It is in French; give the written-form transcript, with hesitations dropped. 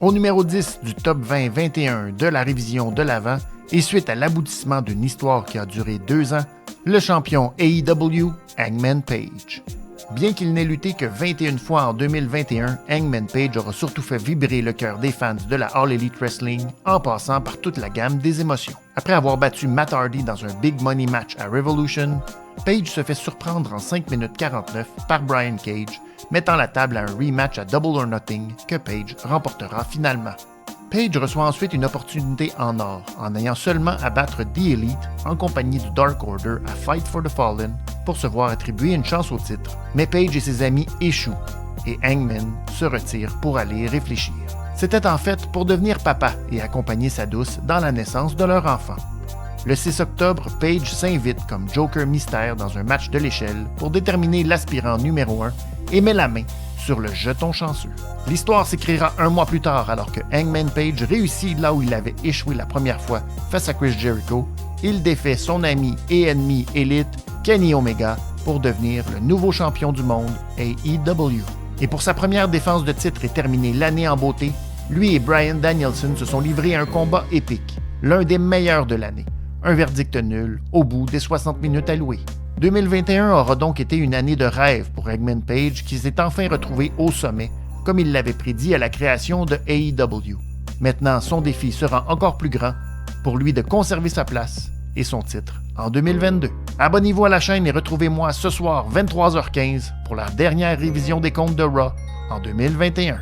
Au numéro 10 du top 20-21 de la révision de l'Avent, et suite à l'aboutissement d'une histoire qui a duré 2 ans, le champion AEW, Hangman Page. Bien qu'il n'ait lutté que 21 fois en 2021, Hangman Page aura surtout fait vibrer le cœur des fans de la All Elite Wrestling en passant par toute la gamme des émotions. Après avoir battu Matt Hardy dans un Big Money match à Revolution, Page se fait surprendre en 5 minutes 49 par Brian Cage, mettant la table à un rematch à Double or Nothing que Page remportera finalement. Page reçoit ensuite une opportunité en or en ayant seulement à battre The Elite en compagnie du Dark Order à Fight for the Fallen pour se voir attribuer une chance au titre. Mais Page et ses amis échouent et Hangman se retire pour aller réfléchir. C'était en fait pour devenir papa et accompagner sa douce dans la naissance de leur enfant. Le 6 octobre, Page s'invite comme Joker Mystère dans un match de l'échelle pour déterminer l'aspirant numéro 1 et met la main sur le jeton chanceux. L'histoire s'écrira 1 mois plus tard alors que Hangman Page réussit là où il avait échoué la première fois face à Chris Jericho. Il défait son ami et ennemi élite, Kenny Omega, pour devenir le nouveau champion du monde, AEW. Et pour sa première défense de titre et terminer l'année en beauté, lui et Bryan Danielson se sont livrés à un combat épique, l'un des meilleurs de l'année. Un verdict nul au bout des 60 minutes allouées. 2021 aura donc été une année de rêve pour Hangman Page qui s'est enfin retrouvé au sommet, comme il l'avait prédit à la création de AEW. Maintenant, son défi sera encore plus grand pour lui de conserver sa place et son titre en 2022. Abonnez-vous à la chaîne et retrouvez-moi ce soir 23h15 pour la dernière révision des comptes de Raw en 2021.